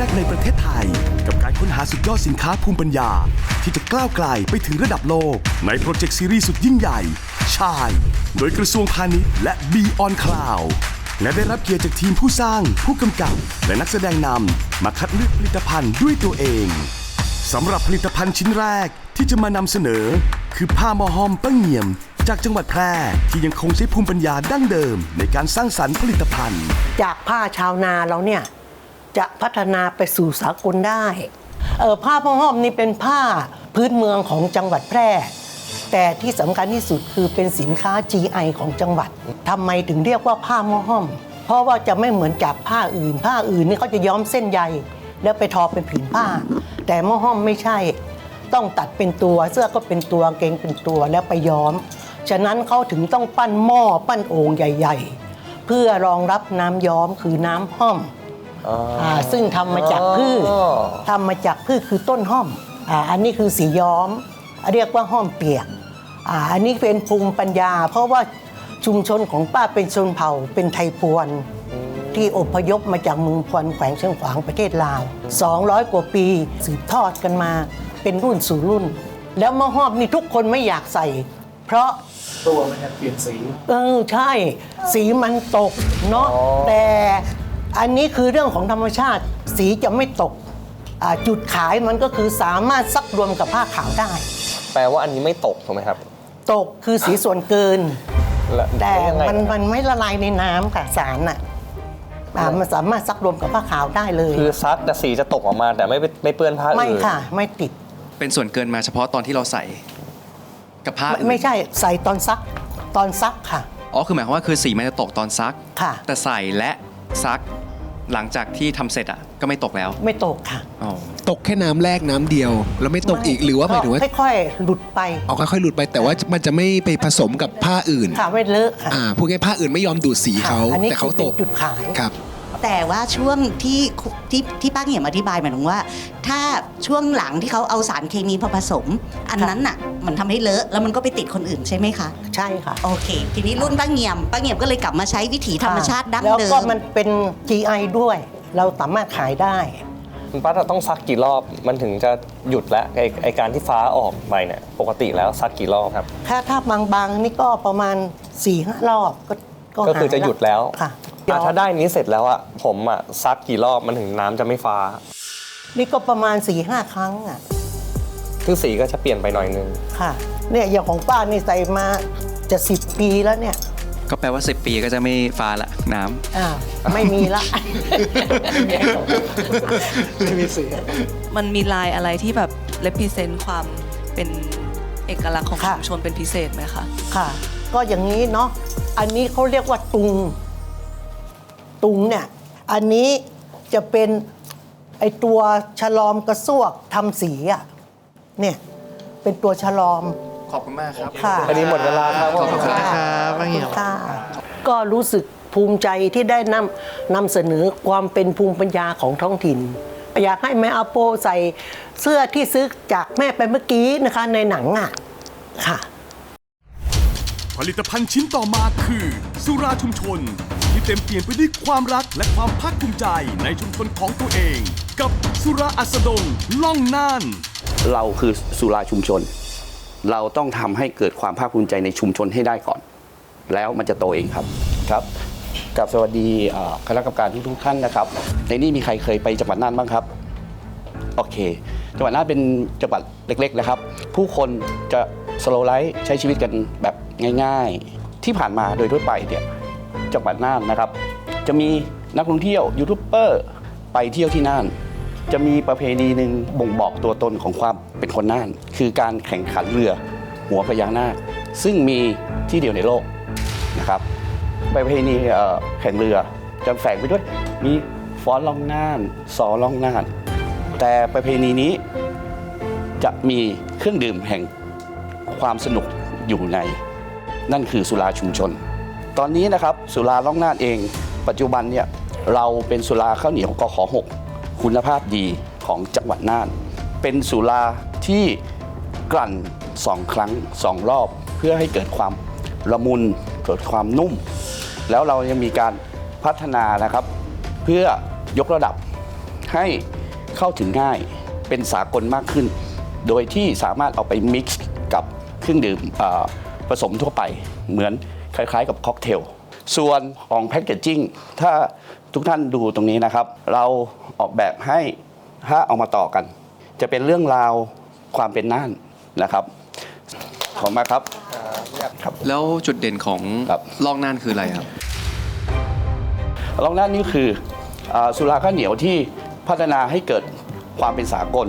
กในประเทศไทยกับการค้นหาสุดยอดสินค้าภูมิปัญญาที่จะก้าวไกลไปถึงระดับโลกในโปรเจกต์ซีรีส์สุดยิ่งใหญ่ชายโดยกระทรวงพาณิชย์และ Beyond Cloud และได้รับเกียรติจากทีมผู้สร้างผู้กำกับและนักแสดงนำมาคัดเลือกผลิตภัณฑ์ด้วยตัวเองสำหรับผลิตภัณฑ์ชิ้นแรกที่จะมานำเสนอคือผ้าหม้อห้อมป้าเงี่ยมจากจังหวัดแพร่ที่ยังคงใช้ภูมิปัญญาดั้งเดิมในการสร้างสรรค์ผลิตภัณฑ์จากผ้าชาวนาเราเนี่ยจะพัฒนาไปสู่สากลได้ผ้าหม้อห้อมนี่เป็นผ้าพื้นเมืองของจังหวัดแพร่แต่ที่สำคัญที่สุดคือเป็นสินค้า GI ของจังหวัดทำไมถึงเรียกว่าผ้าหม้อห้อมเพราะว่าจะไม่เหมือนจากผ้าอื่นนี่เขาจะย้อมเส้นใยแล้วไปทอเป็นผืนผ้าแต่หม้อห้อมไม่ใช่ต้องตัดเป็นตัวเสื้อก็เป็นตัวเกงเป็นตัวแล้วไปย้อมฉะนั้นเขาถึงต้องปั้นหม้อปั้นโอ่งใหญ่ๆเพื่อรองรับน้ำย้อมคือน้ำห้อมซึ่งทำมาจากพืชคือต้นห้อมอันนี้คือสีย้อมเรียกว่าห้อมเปียกอันนี้เป็นภูมิปัญญาเพราะว่าชุมชนของป้าเป็นชนเผ่าเป็นไทยพวนที่อพยพมาจากเมืองพวนแขวงเชียงขวางประเทศลาว200กว่าปีสืบทอดกันมาเป็นรุ่นสู่รุ่นแล้วหม้อห้อมนี่ทุกคนไม่อยากใส่เพราะตัวมันจะเปลี่ยนสีใช่สีมันตกเนาะแต่อันนี้คือเรื่องของธรรมชาติสีจะไม่ตกจุดขายมันก็คือสามารถซักรวมกับผ้าขาวได้แปลว่าอันนี้ไม่ตกถูกไหมครับตกคือสีส่วนเกินแต่มันไม่ละลายในน้ำค่ะสารมันสามารถซักรวมกับผ้าขาวได้เลยคือซักแต่สีจะตกออกมาแต่ไม่เปื้อนผ้าอื่นไม่ค่ะไม่ติดเป็นส่วนเกินมาเฉพาะตอนที่เราใส่กับผ้าไม่ใช่ใส่ตอนซักค่ะคือหมายความว่าคือสีมันจะตกตอนซักค่ะแต่ใส่และซักหลังจากที่ทำเสร็จก็ไม่ตกแล้วไม่ตกค่ะตกแค่น้ำแรกน้ำเดียวแล้วไม่ตกอีกหรือว่าหมายถึงว่าค่อยๆหลุดไปค่อยๆหลุดไปแต่ว่ามันจะไม่ไปผสมกับผ้าอื่นค่ะไม่เลอะค่ะพวกนี้ผ้าอื่นไม่ยอมดูดสีเขาแต่เขาตกจุดขายครับแต่ว่าช่วงที่ป้าเหี่ยมอธิบายหมายถึงว่าถ้าช่วงหลังที่เขาเอาสารเคมีผสมอันนั้นน่ะมันทำให้เลอะแล้วมันก็ไปติดคนอื่นใช่ไหมคะใช่ค่ะโอเคทีนี้รุ่นป้าเหี่ยมก็เลยกลับมาใช้วิถีธรรมชาติดั้งเดิมแล้วก็มันเป็น GI ด้วยเราสามารถขายได้คุณป้าต้องซักกี่รอบมันถึงจะหยุดแล้วไอการที่ฟ้าออกไปเนี่ยปกติแล้วซักกี่รอบครับถ้าบางนี่ก็ประมาณ 4-5 รอบก็คือจะหยุดแล้วค่ะถ้าได้นี้เสร็จแล้วผมซักกี่รอบมันถึงน้ำจะไม่ฟ้านี่ก็ประมาณ 4-5 ครั้งคือสีก็จะเปลี่ยนไปหน่อยนึงค่ะเนี่ยอย่างของป้านี่ใส่มาจะ10 ปีแล้วเนี่ยก็แปลว่า10 ปีก็จะไม่ฟ้าละน้ำไม่มีละไม่มีสีมันมีลายอะไรที่แบบ represent ความเป็นเอกลักษณ์ของชุมชนเป็นพิเศษไหมคะค่ะก็อย่างนี้เนาะอันนี้เขาเรียกว่าตุงเนี่ยอันนี้จะเป็นไอตัวฉลอมกระซวกทำสีเนี่ยเป็นตัวฉลอมขอบคุณมากครับค่ะอันนี้หมดเวลาครับขอบคุณครับบางอย่างก็รู้สึกภูมิใจที่ได้นำเสนอความเป็นภูมิปัญญาของท้องถิ่นอยากให้แม่อาโปใส่เสื้อที่ซื้อจากแม่ไปเมื่อกี้นะคะในหนังค่ะผลิตภัณฑ์ชิ้นต่อมาคือสุราชุมชนที่เต็มเปี่ยมไปด้วยความรักและความภาคภูมิใจในชุมชนของตัวเองกับสุราอัสดงล่องน่านเราคือสุราชุมชนเราต้องทำให้เกิดความภาคภูมิใจในชุมชนให้ได้ก่อนแล้วมันจะโตเองครับครับกับสวัสดีคณะกรรมการทุกท่านนะครับในนี้มีใครเคยไปจังหวัดน่านบ้างครับโอเคจังหวัดน่านเป็นจังหวัดเล็กๆนะครับผู้คนจะสโลว์ไลฟ์ใช้ชีวิตกันแบบง่ายๆที่ผ่านมาโดยทั่วไปเนี่ยจังหวัดน่านนะครับจะมีนักท่องเที่ยวยูทูบเบอร์ไปเที่ยวที่น่านจะมีประเพณีหนึ่งบ่งบอกตัวตนของความเป็นคนน่านคือการแข่งขันเรือหัวพญานาคซึ่งมีที่เดียวในโลกนะครับประเพณีแข่งเรือจะแฝงไปด้วยมีฟ้อนล่องน่านซอล่องน่านแต่ประเพณีนี้จะมีเครื่องดื่มแห่งความสนุกอยู่ในนั่นคือสุราชุมชนตอนนี้นะครับสุราล่องน่านเองปัจจุบันเนี่ยเราเป็นสุราข้าวเหนียวกข.6คุณภาพดีของจังหวัดน่านเป็นสุราที่กลั่น2 ครั้ง 2 รอบเพื่อให้เกิดความละมุนเกิดความนุ่มแล้วเรายังมีการพัฒนานะครับเพื่อยกระดับ ให้เข้าถึงง่ายเป็นสากลมากขึ้น โดยที่สามารถเอาไปมิกซ์กับเครื่องดื่มผสมทั่วไปเหมือนคล้ายๆกับค็อกเทลส่วนของแพคเกจจิ้งถ้าทุกท่านดูตรงนี้นะครับเราออกแบบให้ถ้าเอามาต่อกัน จะเป็นเรื่องราวความเป็นน่านนะครับขอบคุณมากครับครับ แล้วจุดเด่นของ ครับ ลองน่านคืออะไรครับ ลองน่านนี่คือสุราข้าวเหนียวที่พัฒนาให้เกิดความเป็นสากล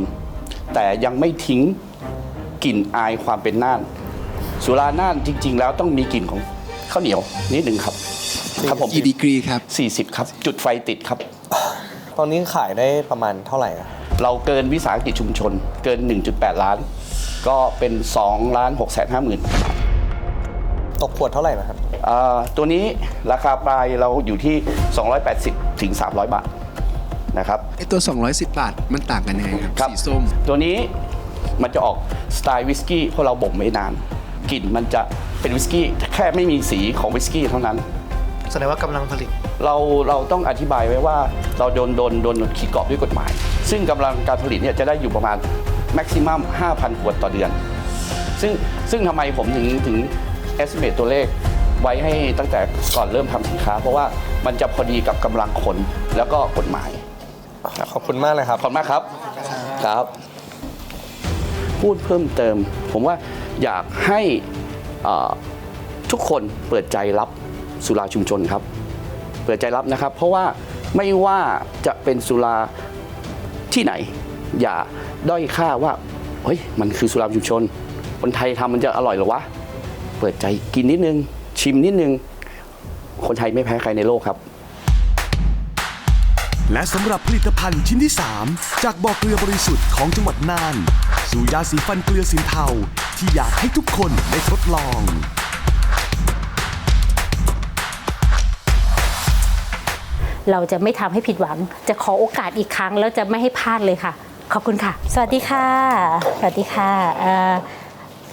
แต่ยังไม่ทิ้งกลิ่นอายความเป็นน่านสุราน่านจริง ๆ แล้วต้องมีกลิ่นของข้าวเหนียวนิดหนึ่งครับครับผม กี่ดีกรีครับ 40 ครับ จุดไฟติดครับ ตอนนี้ขายได้ประมาณเท่าไหร่อะ เราเกินวิสาหกิจชุมชนเกิน 1.8 ล้าน ก็เป็น 2,650,000 ตกขวดเท่าไหร่นะครับ ตัวนี้ราคาปลายเราอยู่ที่ 280 ถึง 300 บาทนะครับ ไอตัว 210 บาทมันต่างกันยังไงครับ ครับ สีส้ม ตัวนี้มันจะออกสไตล์วิสกี้เพราะเราบ่มไม่นานกลิ่นมันจะเป็นวิสกี้แค่ไม่มีสีของวิสกี้เท่านั้น แสดงว่ากำลังผลิต เราต้องอธิบายไว้ว่าเราโดนขีดกรอบด้วยกฎหมาย ซึ่งกำลังการผลิตเนี่ยจะได้อยู่ประมาณแม็กซิมัม 5,000 ขวดต่อเดือน ซึ่งทำไมผมถึง estimate ตัวเลขไว้ให้ตั้งแต่ก่อนเริ่มทำสินค้า เพราะว่ามันจะพอดีกับกำลังคนแล้วก็กฎหมาย ขอบคุณมากเลยครับ ขอบคุณมากครับครับ พูดเพิ่มเติม ผมว่าอยากให้ทุกคนเปิดใจรับสุราชุมชนครับ เปิดใจรับนะครับ เพราะว่าไม่ว่าจะเป็นสุราที่ไหน อย่าด้อยค่าว่าเฮ้ยมันคือสุราชุมชนคนไทยทำมันจะอร่อยหรอวะเปิดใจกินนิดนึงชิมนิดนึงคนไทยไม่แพ้ใครในโลกครับ และสำหรับผลิตภัณฑ์ชิ้นที่ 3 จากบ่อเกลือบริสุทธิ์ของจังหวัดน่าน สู่ยาสีฟันเกลือสินเทาที่อยากให้ทุกคนได้ทดลอง เราจะไม่ทำให้ผิดหวัง จะขอโอกาสอีกครั้งแล้วจะไม่ให้พลาดเลยค่ะ ขอบคุณค่ะ สวัสดีค่ะ สวัสดีค่ะ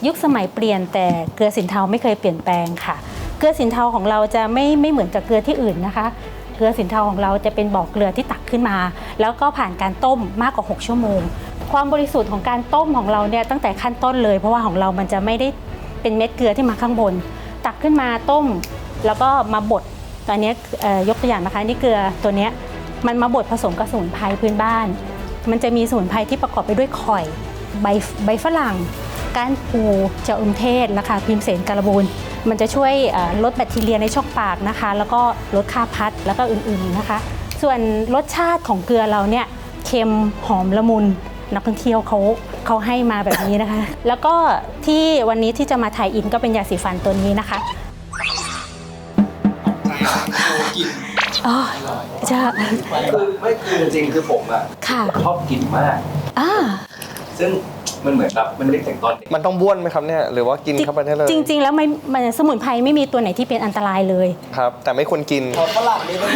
ยุคสมัยเปลี่ยนแต่เกลือสินเทาไม่เคยเปลี่ยนแปลงค่ะ เกลือสินเทาของเราจะไม่เหมือนกับเกลือที่อื่นนะคะ เกลือสินเทาของเราจะเป็นบ่อเกลือที่ตักขึ้นมา แล้วก็ผ่านการต้มมากกว่า6ชั่วโมง ความบริสุทธิ์ของการต้มของเราเนี่ยตั้งแต่ขั้นต้นเลย เพราะว่าของเรามันจะไม่ได้เป็นเม็ดเกลือที่มาข้างบน ตักขึ้นมาต้มแล้วก็มาบดตอนนี้ยกตัวอย่างนะคะนี่เกลือตัวนี้มันมาบดผสมกับสมุนไพรพื้นบ้าน มันจะมีสมุนไพรที่ประกอบไปด้วยข่อยใบฝรั่งก้านปูเจ้าอึมเทศและค่ะพิมเสนการบูนมันจะช่วยลดแบคทีเรียในช่องปากนะคะแล้วก็ลดค่าพัดแล้วก็อื่นๆนะคะส่วนรสชาติของเกลือเราเนี่ยเค็มหอมละมุนนักท่องเที่ยวเขาให้มาแบบนี้นะคะ แล้วก็ที่วันนี้ที่จะมาถ่ายอินก็เป็นยาสีฟันตัวนี้นะคะอ๋อจะ คือไม่คือจริงๆคือผมอะ ค่ะ ชอบกินมาก ซึ่งมันเหมือนแบบมันไม่ได้แต่งตอนเด็ก มันต้องบ้วนไหมครับเนี่ยหรือว่ากินเข้าไปได้เลย จริงๆแล้วมันสมุนไพรไม่มีตัวไหนที่เป็นอันตรายเลย ครับ แต่ไม่ควรกิน ฝรั่งนี่ไม่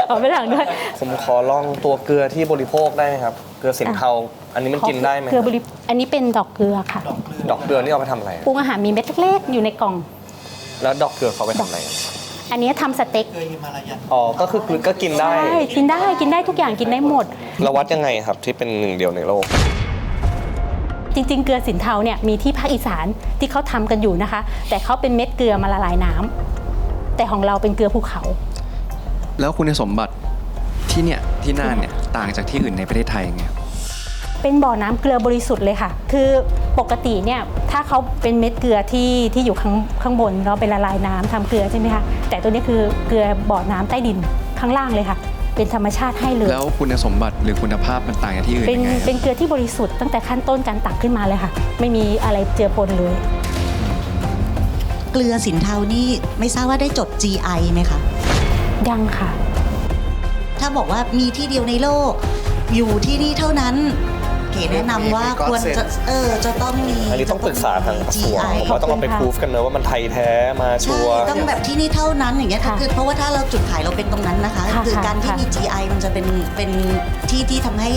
เอาไปหลังด้วย ผมขอลองตัวเกลือที่บริโภคได้ไหมครับ เกลือสินเทาอันนี้มันกินได้ไหม เกลือบริอันนี้เป็นดอกเกลือค่ะ ดอกเกลือนี่เอาไปทำอะไร ปรุงอาหารมีเม็ดเล็กๆอยู่ในกล่อง แล้วดอกเกลือเขาไปทำอะไร อันนี้ทำสเต็ก อ๋อก็คือก็กินได้ ใช่กินได้ทุกอย่างกินได้หมด เราวัดยังไงครับที่เป็นหนึ่งเดียวในโลก จริงๆเกลือสินเทาเนี่ยมีที่ภาคอีสานที่เขาทำกันอยู่นะคะ แต่เขาเป็นเม็ดเกลือมาละลายน้ำแต่ของเราเป็นเกลือภูเขา แล้วคุณสมบัติที่น่านเนี่ยต่างจากที่อื่นในประเทศไทยไง เป็นบ่อน้ำเกลือบริสุทธิ์เลยค่ะ คือปกติเนี่ยถ้าเขาเป็นเม็ดเกลือที่อยู่ข้างบนเราเป็นละลายน้ำทำเกลือใช่ไหมคะแต่ตัวนี้คือเกลือบ่อน้ำใต้ดินข้างล่างเลยค่ะ เป็นธรรมชาติให้เลย แล้วคุณสมบัติหรือคุณภาพมันต่างจากที่อื่นยังไงครับ เป็นเกลือที่บริสุทธิ์ตั้งแต่ขั้นต้นการตักขึ้นมาเลยค่ะ ไม่มีอะไรเจือปนเลย เกลือสินเทานี่ไม่ทราบว่าได้จด GI ไหมคะ ยังค่ะ ถ้าบอกว่ามีที่เดียวในโลก อยู่ที่นี่เท่านั้นเก๋แนะนำว่าควรจะต้องมี อันนี้ต้องปรึกษาทางกระทรวงผมว่าต้องเอาไปพิสูจกันเนอะว่ามันไทยแท้มาชั ใช่ วร์ ต้องแบบที่นี่เท่านั้นอย่างเงี้ย ค่ะ คือเพราะว่าถ้าเราจุดขายเราเป็นตรงนั้นนะคะ ค่ะ คือการที่ ค่ะ มี GI มันจะเป็นที่ทำให้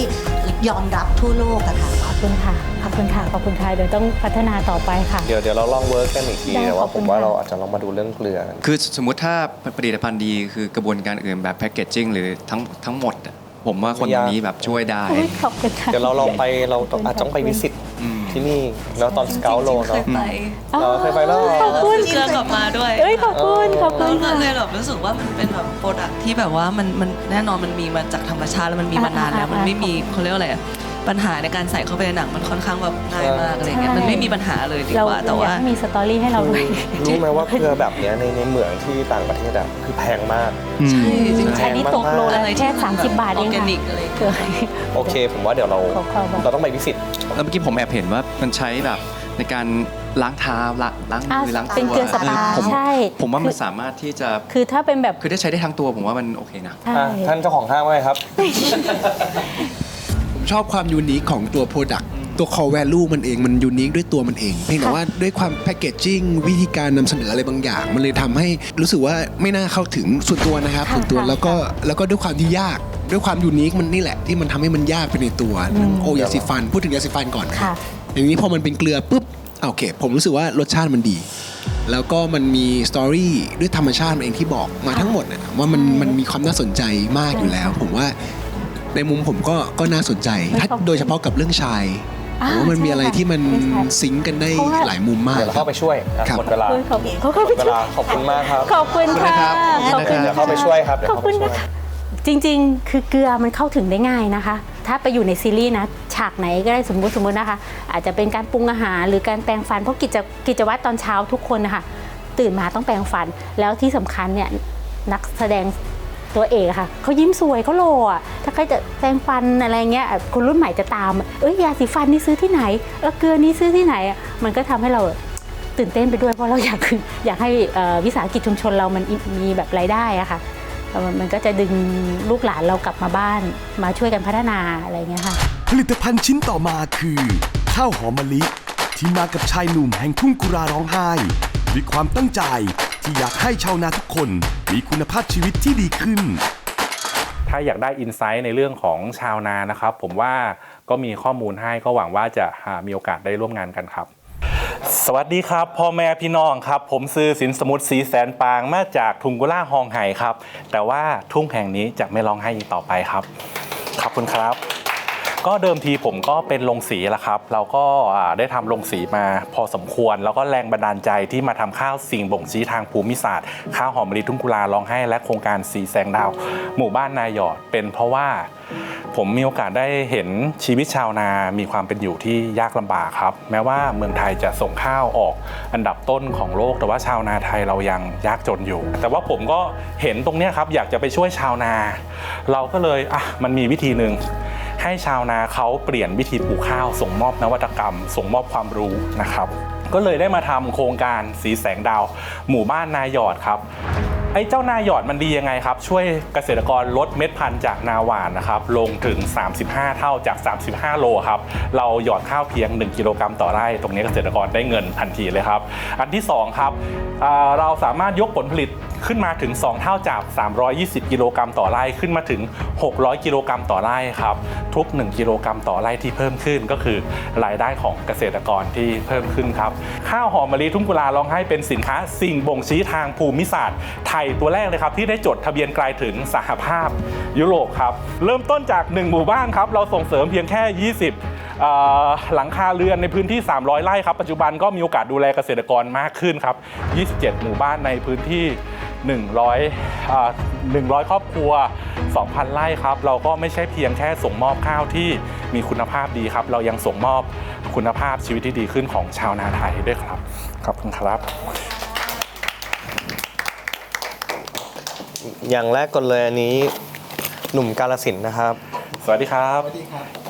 ยอมรับทั่วโลกอะค่ะ ขอบคุณค่ะขอบคุณค่ะเดี๋ยวต้องพัฒนาต่อไปค่ะ เดี๋ยวเราลองเวิร์กกันอีกที ได้ แต่ว่า ขอบ ผ คุณ มว่า ค่ะ เราอาจจะลองมาดูเรื่องเกลือกัน คือสมมุติถ้าผลิตภัณฑ์ดีคือกระบวนการอื่นแบบแพคเกจจิ้งหรือทั้งหมด ผมว่าคนอย่างนี้แบบช่วยได้ อุ๊ยขอบคุณค่ะ เดี๋ยวเราลองไปเราอาจจะต้องไปวิสิตที่นี่แล้วตอนสเกลโล เค เนาะ ยไป เราเคยไปแล้ว ขอบคุณ เจอกลับมาด้วย เอ้ยขอบคุณขอบคุณ ก็เลยแบบรู้สึกว่ามันเป็นแบบโปรดักที่แบบว่ามันแน่นอนมันมีมาจากธรรมชาติแล้วมันมีมานานแล้วมันไม่มีเขาเรียกว่าอะไรอะปัญหาในการใส่เข้าไปในหนังมันค่อนข้างแบบง่ายมากอะไรเงี้ยมันไม่มีปัญหาเลยดี เรา กว่าแต่ อยา ว่า กให้มีสตอรี่ให้เราด้วย รู้ไหมว่าเกลือแบบเนี้ยในเหมืองที่ต่างประเทศอะคือแพงมาก ใช่จริง อันนี้ตกโลละแค่30 บาท อ เอ อง ร์แก ค่ะ นิกอะไร เกลือ โอเค ผมว่าเดี๋ยวเรา ขอบอก เราต้องไปวิสิต แล้วเมื่อกี้ผมแอบเห็นว่ามันใช้แบบในการล้างเท้าล้างมือล้างตัว เป็นเกลือสปา ผม ใช่ ผมว่ามันสามารถที่จะ คือถ้าเป็นแบบ คือถ้าใช้ได้ทั้งตัวผมว่ามันโอเคนะ ใช่ ท่านเจ้าของห้างว่าไงครับ ผมชอบความยูนิคของตัว Product ตัว core value มันเองมันยูนิคด้วยตัวมันเองเพียงแต่ว่าด้วยความแพคเกจจิ้งวิธีการนำเสนออะไรบางอย่าง มันเลยทำให้รู้สึกว่าไม่น่าเข้าถึงส่วนตัวนะครับส่วนตัวแล้วก็ด้วยความที่ยากด้วยความยูนิคมันนี่แหละที่มันทำให้มันยากไปในตัวโอยาสีฟันพูดถึงยาสีฟันก่อน ค่ะ อย่างนี้พอมันเป็นเกลือปุ๊บโอเค ผมรู้สึกว่ารสชาติมันดี แล้วก็มันมีสตอรี่ด้วยธรรมชาติมันเองที่บอกมาทั้งหมดนะว่ามันมีความน่าสนใจมากอยู่แล้ว ผมว่าในมุมผมก็น่าสนใจถ้าโดยเฉพาะกับเรื่องชายผมว่ามันมีอะไรที่มันซิงก์กันได้หลายมุมมาก เดี๋ยวเราเข้าไปช่วยอ่ะ ครับ หมดเวลา ขอบคุณขอบ หม คุณ ดเวลาขอบคุณมากครับ ขอบคุณค่ะขอบคุณ เดี๋ยวเข้าไปช่วยครับเดี๋ยว ขอบ เข้าไป คุณ ช่วย นะคะจริงๆ คือเกลือมันเข้าถึงได้ง่ายนะคะ ถ้าไปอยู่ในซีรีส์นะฉากไหนก็ได้สมมตินะคะ อาจจะเป็นการปรุงอาหารหรือการแปรงฟันเพราะกิจวัตรตอนเช้าทุกคนนะคะตื่นมาต้องแปรงฟัน แล้วที่สำคัญเนี่ยนักแสดงตัวเอกอะค่ะเขายิ้มสวยเขาโหล่อะถ้าใครจะแปรงฟันอะไรเงี้ยคนรุ่นใหม่จะตามยาสีฟันนี่ซื้อที่ไหนเกลือนี่ซื้อที่ไหนมันก็ทำให้เราตื่นเต้นไปด้วยเพราะเราอยากให้วิสาหกิจชุมชนเรามันมีแบบรายได้อะค่ะมันก็จะดึงลูกหลานเรากลับมาบ้านมาช่วยกันพัฒนาอะไรเงี้ยค่ะ ผลิตภัณฑ์ชิ้นต่อมาคือ ข้าวหอมมะลิที่มากับชายหนุ่มแห่งทุ่งกุราร้องไห้ด้วยความตั้งใจที่อยากให้ชาวนาทุกคนมีคุณภาพชีวิตที่ดีขึ้น ถ้าอยากได้อินไซต์ในเรื่องของชาวนานะครับผมว่าก็มีข้อมูลให้ก็หวังว่าจะมีโอกาสได้ร่วมงานกันครับสวัสดีครับพ่อแม่พี่น้องครับผมซื้อสินสมุทรสีแสนปางมาจากทุ่งกุลาฮองไห่ครับแต่ว่าทุ่งแห่งนี้จะไม่ร้องไห้อีกต่อไปครับขอบคุณครับก็เดิมทีผมก็เป็นโรงสีแหละครับเราก็ได้ทำโรงสีมาพอสมควรแล้วก็แรงบันดาลใจที่มาทำข้าวสิ่งบ่งชี้ทางภูมิศาสตร์ข้าวหอมมะลิทุ่งกุลาร้องไห้และโครงการสีแสงดาวหมู่บ้านนายหยอดเป็นเพราะว่าผมมีโอกาสได้เห็นชีวิตชาวนามีความเป็นอยู่ที่ยากลำบากครับแม้ว่าเมืองไทยจะส่งข้าวออกอันดับต้นของโลกแต่ว่าชาวนาไทยเรายังยากจนอยู่แต่ว่าผมก็เห็นตรงนี้ครับอยากจะไปช่วยชาวนาเราก็เลยมันมีวิธีหนึ่งให้ชาวนาเขาเปลี่ยนวิธีปลูกข้าวส่งมอบนวัตกรรมส่งมอบความรู้นะครับก็เลยได้มาทำโครงการสีแสงดาวหมู่บ้านนาหยอดครับไอ้เจ้านาหยอดมันดียังไงครับช่วยเกษตรกรลดเม็ดพันธุ์จากนาหวานนะครับลงถึง35เท่าจาก35โลครับเราหยอดข้าวเพียง1กิโลกรัมต่อไร่ตรงนี้เกษตรกรได้เงินทันทีเลยครับอันที่2ครับเราสามารถยกผลผลิตขึ้นมาถึง2เท่าจาก320กิโลกรัมต่อไร่ขึ้นมาถึง600กิโลกรัมต่อไร่ครับทุก1กิโลกรัมต่อไร่ที่เพิ่มขึ้นก็คือรายได้ของเกษตรกรที่เพิ่มขึ้นครับข้าวหอมมะลิทุ่งกุลาร้องไห้เป็นสินค้าสิ่งบ่งชี้ทางภูมิศาสตร์ไทยตัวแรกเลยครับที่ได้จดทะเบียนกลายถึงสหภาพยุโรปครับเริ่มต้นจาก1หมู่บ้านครับเราส่งเสริมเพียงแค่20หลังคาเรือนในพื้นที่300ไร่ครับปัจจุบันก็มีโอกาสดูแลเกษตรกรมากขึ้นครับ27หมู่บ้านในพื้นที่100ครอบครัว 2,000 ไร่ครับเราก็ไม่ใช่เพียงแค่ส่งมอบข้าวที่มีคุณภาพดีครับเรายังส่งมอบคุณภาพชีวิตที่ดีขึ้นของชาวนาไทยด้วยครับขอบคุณครับอย่างแรกก่อนเลยอันนี้หนุ่มกาฬสินธุ์นะครับสวัสดีครับ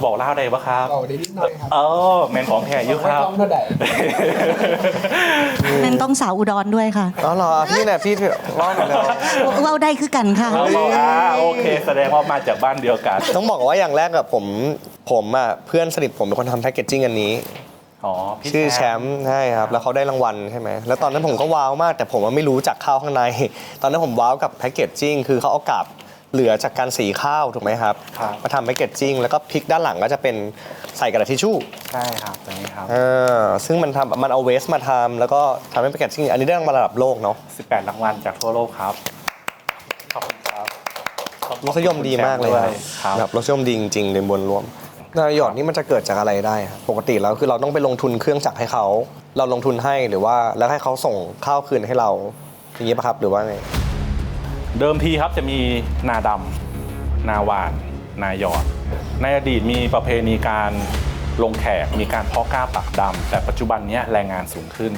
บอกเล่าได้ปะครับบอกได้นิดหน่อยครับแมนของแท้เยอะครับ นั่นต้องสาวอุดรด้วยค่ะอ๋อเหรอพี่เนี่ยพี่เล่าหน่อยแล้ว เล่าได้คือกันค่ะโอเคแสดงว่ามาจากบ้านเดียวกันต้องบอกว่าอย่างแรกกับผมเพื่อนสนิทผมเป็นคนทำแพคเกจจิ้งอันนี้ชื่อแชมป์ใช่ครับแล้วเขาได้รางวัลใช่ไหมแล้วตอนนั้นผมก็ว้าวมากแต่ผมไม่รู้จักข้าวข้างในตอนนั้นผมว้าวกับแพคเกจจิ้งคือเขาเอากาบเหลือจากการสีข้าวถูกไหมครับมาทำแพคเกจจิ้งแล้วก็พลิกด้านหลังก็จะเป็นใส่กระดาษทิชชู่ใช่ครับตรงนี้ครับซึ่งมันเอาเวสมาทำแล้วก็ทำให้แพคเกจจิ้งอันนี้ได้รางวัลระดับโลกเนาะ18รางวัลจากทั่วโลกครับขอบคุณครับ รสนิยมดีมากเลยครับแบบรสนิยมดีจริงๆในมวลรวมนายหยอดนี่มันจะเกิดจากอะไรได้ครับปกติแล้วคือเราต้องไปลงทุนเครื่องจักรให้เขาเราลงทุนให้หรือว่าแล้วให้เขาส่งข้าวคืนให้เราอย่างนี้ป่ะครับหรือว่าไง เดิมทีครับจะมีนาดำนาหวานนาหยอดในอดีตมีประเพณีการลงแขกมีการเพาะกล้าปักดำแต่ปัจจุบันนี้แรงงานสูงขึ้น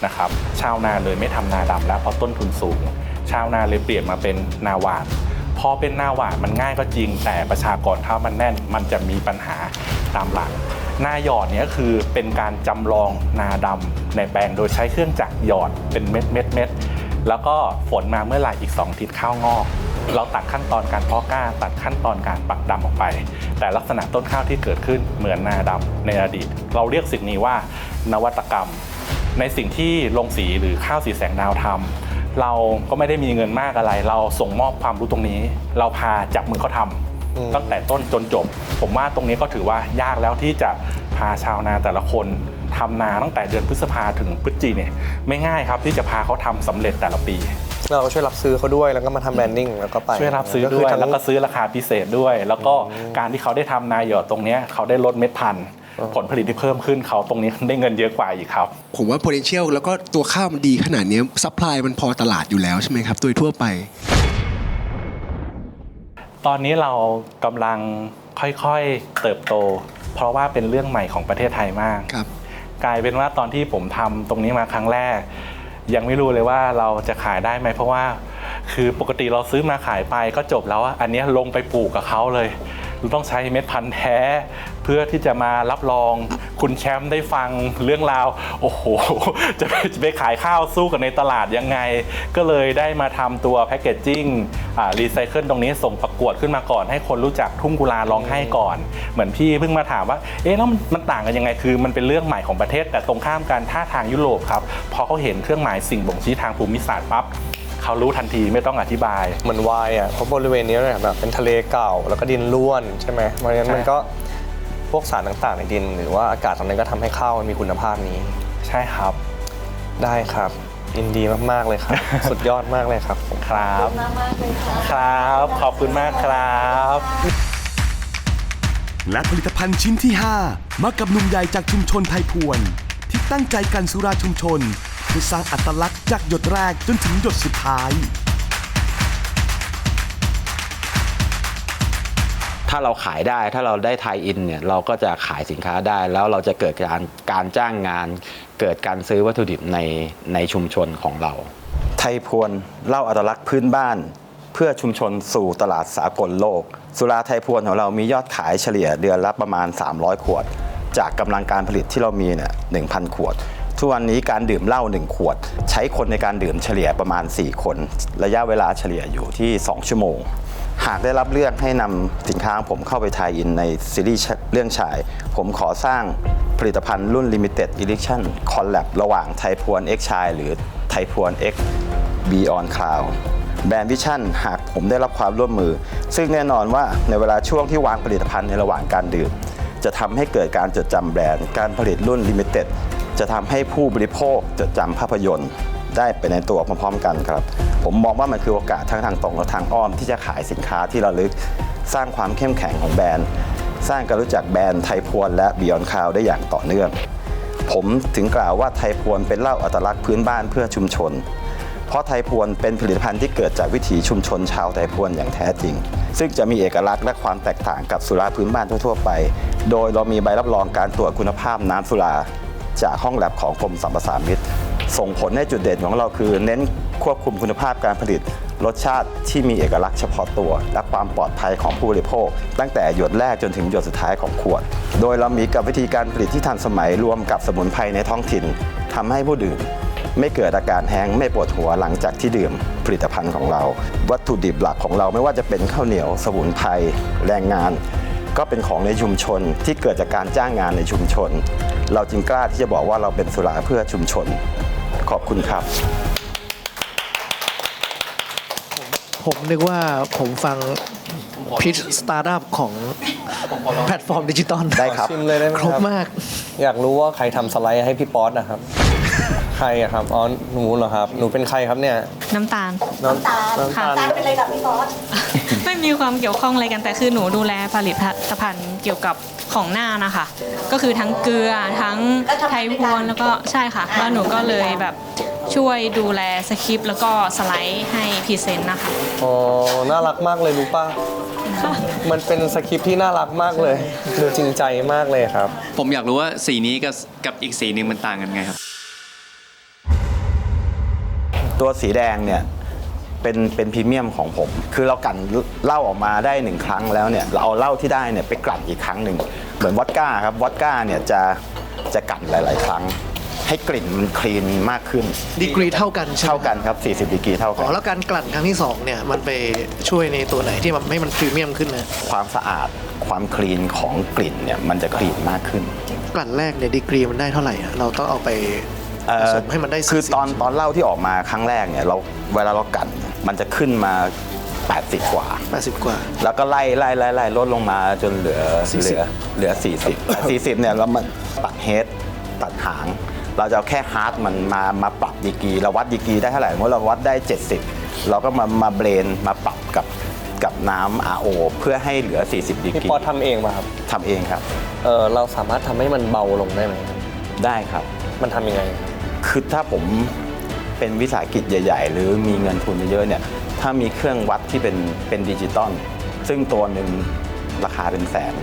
นะครับชาวนาเลยไม่ทำนาดำแล้วเพราะต้นทุนสูงชาวนาเลยเปลี่ยนมาเป็นนาหวานพอเป็นนาหวานมันง่ายก็จริงแต่ประชากรถ้ามันแน่นมันจะมีปัญหาตามหลังนาหยอดเนี่ยคือเป็นการจำลองนาดำในแปลงโดยใช้เครื่องจักรหยอดเป็นเม็ดแล้วก็ฝนมาเมื่อไหร่อีก2 ทิศข้าวงอกเราตัดขั้นตอนการเพาะกล้าตัดขั้นตอนการปักดำออกไปแต่ลักษณะต้นข้าวที่เกิดขึ้นเหมือนนาดำในอดีตเราเรียกสิ่งนี้ว่านวัตกรรมในสิ่งที่โรงสีหรือข้าวสีแสงดาวทำเราก็ไม่ได้มีเงินมากอะไรเราส่งมอบความรู้ตรงนี้เราพาจับมือเขาทำตั้งแต่ต้นจนจบผมว่าตรงนี้ก็ถือว่ายากแล้วที่จะพาชาวนาแต่ละคนทำนาตั้งแต่เดือนพฤษภาถึงพฤศจิกายนเนี่ยไม่ง่ายครับที่จะพาเขาทำสำเร็จแต่ละปีเราก็ช่วยรับซื้อเขาด้วยแล้วก็มาทำแบรนดิ้งแล้วก็ไปช่วยรับซื้อด้วยแล้วก็ซื้อราคาพิเศษด้วยแล้วก็การที่เขาได้ทำนาหยอดตรงนี้เขาได้ลดเม็ดพันธุ์ผลผลิตที่เพิ่มขึ้นเขาตรงนี้ได้เงินเยอะกว่าอีกครับผมว่า potential แล้วก็ตัวข้าวมันดีขนาดนี้ supply มันพอตลาดอยู่แล้วใช่ไหมครับโดยทั่วไปตอนนี้เรากำลังค่อยๆเติบโตเพราะว่าเป็นเรื่องใหม่ของประเทศไทยมากกลายเป็นว่าตอนที่ผมทำตรงนี้มาครั้งแรกยังไม่รู้เลยว่าเราจะขายได้ไหมเพราะว่าคือปกติเราซื้อมาขายไปก็จบแล้วอันนี้ลงไปปลูกกับเขาเลยเราต้องใช้เม็ดพันธุ์แท้เพื่อที่จะมารับรองคุณแชมป์ได้ฟังเรื่องราวโอ้โหจะไปขายข้าวสู้กันในตลาดยังไงก็เลยได้มาทำตัวแพคเกจจิ้งรีไซเคิลตรงนี้ส่งประกวดขึ้นมาก่อนให้คนรู้จักทุ่งกุลาร้องไห้ก่อนเหมือนพี่เพิ่งมาถามว่าแล้วมันต่างกันยังไงคือมันเป็นเรื่องใหม่ของประเทศแต่ตรงข้ามกันถ้าทางยุโรปครับพอเขาเห็นเครื่องหมายสิ่งบ่งชี้ทางภูมิศาสตร์ปั๊บเขารู้ทันทีไม่ต้องอธิบายเหมือนวายอ่ะเพราะบริเวณนี้เนี่ยแบบเป็นทะเลเก่าแล้วก็ดินร่วนใช่ไหมเพราะฉะนั้นมันก็พวกสารต่างๆในดินหรือว่าอากาศตรงนั้นก็ทำให้ข้าวมันมีคุณภาพนี้ใช่ครับได้ครับยินดีมากๆเลยครับ สุดยอดมากเลยครับครับครับขอบคุณมากครับและผลิตภัณฑ์ชิ้นที่ 5 มากับหนุ่มใหญ่จากชุมชนไทยพวนที่ตั้งใจกันสุราชุมชนเพื่อสร้างอัตลักษณ์จากหยดแรกจนถึงหยดสุดท้ายถ้าเราขายได้ถ้าเราได้ไทยอินเนี่ยเราก็จะขายสินค้าได้แล้วเราจะเกิดการจ้างงานเกิดการซื้อวัตถุดิบในชุมชนของเราไทยพวนเล่าอัตลักษณ์พื้นบ้านเพื่อชุมชนสู่ตลาดสากลโลกสุราไทยพวนของเรามียอดขายเฉลี่ยเดือนละประมาณ300ขวดจากกำลังการผลิตที่เรามีเนี่ย 1,000 ขวดทุกวันนี้การดื่มเหล้า1ขวดใช้คนในการดื่มเฉลี่ยประมาณ4คนระยะเวลาเฉลี่ยอยู่ที่2ชั่วโมงหากได้รับเลือกให้นำสินค้าของผมเข้าไปไทยอินในซีรีส์เรื่องชายผมขอสร้างผลิตภัณฑ์รุ่น Limited Edition Collab ระหว่างไทยพวน X ชายหรือไทยพวน X Beyond Cloud แบรนด์วิชั่นหากผมได้รับความร่วมมือซึ่งแน่นอนว่าในเวลาช่วงที่วางผลิตภัณฑ์ในระหว่างการดื่มจะทำให้เกิดการจดจำแบรนด์การผลิตรุ่น Limited จะทำให้ผู้บริโภคจดจำภาพยนตร์ได้ไปในตัวพร้อมๆกันครับผมมองว่ามันคือโอกาสทั้งทางตรงและทางอ้อมที่จะขายสินค้าที่ระลึกสร้างความเข้มแข็งของแบรนด์สร้างการรู้จักแบรนด์ไทยพวนและ Beyond Cloud ได้อย่างต่อเนื่องผมถึงกล่าวว่าไทยพวนเป็นเหล้าอัตลักษณ์พื้นบ้านเพื่อชุมชนเพราะไทยพวนเป็นผลิตภัณฑ์ที่เกิดจากวิถีชุมชนชาวไทยพวนอย่างแท้จริงซึ่งจะมีเอกลักษณ์และความแตกต่างกับสุราพื้นบ้านทั่วๆไปโดยเรามีใบรับรองการตรวจคุณภาพน้ำสุราจากห้องแลบของกรมสรรพสามิตส่งผลให้จุดเด่นของเราคือเน้นควบคุมคุณภาพการผลิตรสชาติที่มีเอกลักษณ์เฉพาะตัวและความปลอดภัยของผู้บริโภคตั้งแต่หยดแรกจนถึงหยดสุดท้ายของขวดโดยเรามีกับวิธีการผลิตที่ทันสมัยรวมกับสมุนไพรในท้องถิ่นทำให้ผู้ดื่มไม่เกิดอาการแห้งไม่ปวดหัวหลังจากที่ดื่มผลิตภัณฑ์ของเราวัตถุดิบหลักของเราไม่ว่าจะเป็นข้าวเหนียวสมุนไพรแรงงานก็เป็นของในชุมชนที่เกิดจากการจ้างงานในชุมชนเราจึงกล้าที่จะบอกว่าเราเป็นสุราเพื่อชุมชนขอบคุณครับผมนึกว่าผมฟังพิชสตาร์ทอัพของแพลตฟอร์มดิจิตอลได้ครับชิมเลยได้ไหมครับ ครบมากอยากรู้ว่าใครทำสไลด์ให้พี่ป๊อตนะครับ ใครอะครับอ๋อหนูเหรอครับหนูเป็นใครครับเนี่ย น้ำตาล น้ำตาล เป็นอะไรกับพี่บอส ไม่มีความเกี่ยวข้องอะไรกันแต่คือหนูดูแลผลิตภัณฑ์เกี่ยวกับของหน้านะคะ ก็คือทั้งเกลือทั้งไทยพวนแล้วก็ใช่ค่ะแล้วหนูก็เลยแบบช่วยดูแลสคริปต์แล้วก็สไลด์ให้พรีเซนต์นะคะ อ๋อน่ารักมากเลยรู้ป่ะมันเป็นสคริปต์ที่น่ารักมากเลยดูจริงใจมากเลยครับ ผมอยากรู้ว่าสีนี้กับอีกสีหนึ่งมันต่างกันไงครับ ตัวสีแดงเนี่ยเป็นพรีเมียมของผม คือเรากลั่นเหล้าออกมาได้1ครั้งแล้วเนี่ยเราเอาเหล้าที่ได้เนี่ยไปกลั่นอีกครั้งหนึ่งเหมือนวอดก้าครับวอดก้าเนี่ยจะกลั่นหลาย ๆ ครั้ง ให้กลิ่นมันคลีนมากขึ้น ดีกรีเท่ากันใช่ไหม เท่ากันครับ40ดีกรีเท่ากั อ๋ น อแล้วการกลั่นครั้งที่2เนี่ยมันไปช่วยในตัวไหนที่มันให้มันพรีเมียมขึ้นนะ ความสะอาดความคลีนของกลิ่นเนี่ยมันจะคลีนมากขึ้น กลั่นแรกเนี่ยดีกรีมันได้เท่าไหร่อะเราต้องเอาไปผสมให้มันได้ คือตอนเหล้าที่ออกมาครั้งแรกเนี่ยเวลาเรากลั่นมันจะขึ้นมา80 กว่า 80 กว่า แล้วก็ไล่ลดลงมาจนเหลือ 40เนี่ยแล้วมันตัดเฮดตัดหาง เราจะเอาแค่ฮาร์ดมันมาปรับดีกรีเราวัดดีกรีได้เท่าไหร่เมื่อเราวัดได้ 70 เราก็มาเบรนมาปรับกับน้ำ RO เพื่อให้เหลือ 40 ดีกรี พี่ปอทำเองป่ะครับ ทำเองครับ เราสามารถทำให้มันเบาลงได้ไหม ได้ครับ มันทำยังไง คือถ้าผมเป็นวิสาหกิจใหญ่ๆ หรือมีเงินทุนเยอะๆเนี่ยถ้ามีเครื่องวัดที่เป็นดิจิตอลซึ่งตัวหนึ่งราคาเป็นแสน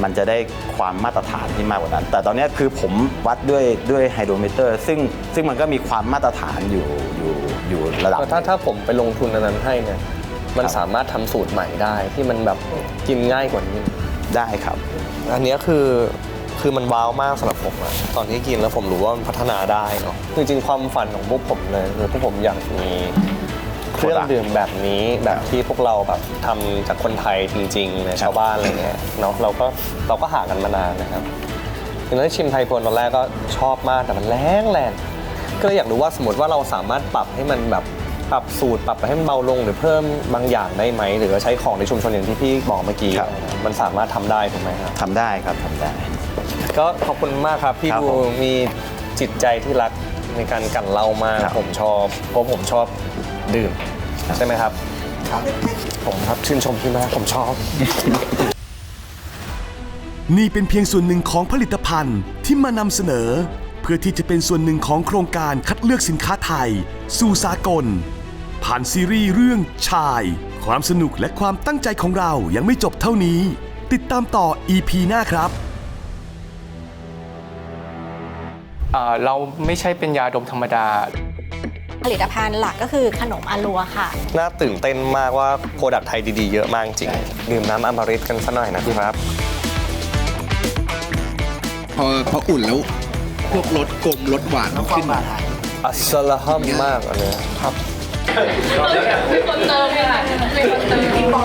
มันจะได้ความมาตรฐานที่มากกว่านั้น แต่ตอนนี้คือผมวัดด้วยไฮโดรเมเตอร์ซึ่งมันก็มีความมาตรฐานอยู่ระดับ ถ้าผมไปลงทุนอันนั้นให้เนี่ยมันสามารถทำสูตรใหม่ได้ที่มันแบบกินง่ายกว่านี้ ได้ครับ อันนี้คือมันว้าวมากสำหรับผมอะตอนที่กินแล้วผมรู้ว่ามันพัฒนาได้เนาะจริงๆความฝันของพวกผมเลยคือพวกผมอยากมีเครื่องดื่มแบบนี้แบบที่พวกเราแบบทำจากคนไทยจริงๆในชาวบ้านอะไรเงี้ยเนาะเราก็หากันมานานนะครับทีนั้นชิมไทยพวนตอนแรกก็ชอบมากแต่มันแรงก็เลยอยากรู้ว่าสมมติว่าเราสามารถปรับให้มันแบบปรับสูตรปรับให้มันเบาลงหรือเพิ่มบางอย่างได้ไหมหรือว่าใช้ของในชุมชนอย่างที่พี่บอกเมื่อกี้มันสามารถทำได้ถูกไหมครับ ทำได้ครับทำได้ ก็ขอบคุณมากครับพี่ดูมีจิตใจที่รักในการกลั่นเหล้ามากผมชอบเพราะผมชอบดื่มใช่ไหมครับผมครับชื่นชมพี่มากผมชอบ นี่เป็นเพียงส่วนหนึ่งของผลิตภัณฑ์ที่มานำเสนอ เพื่อที่จะเป็นส่วนหนึ่งของโครงการคัดเลือกสินค้าไทย สู่สากล ผ่านซีรีส์เรื่องชาย ความสนุกและความตั้งใจของเรายังไม่จบเท่านี้ ติดตามต่อ EP หน้าครับ เราไม่ใช่เป็นยาดมธรรมดา ผลิตภัณฑ์หลักก็คือขนมอาลัวค่ะ น่าตื่นเต้นมากว่าโปรดักต์ไทยดีๆเยอะมากจริงดื่มน้ำอมฤตกันสักหน่อยนะครับ พออุ่นแล้วพวกรสกลมรสหวานมันขึ้นมา อัสลาฮัมมากอันนี้ครับ มีคนเติมค่ะมีคนเติม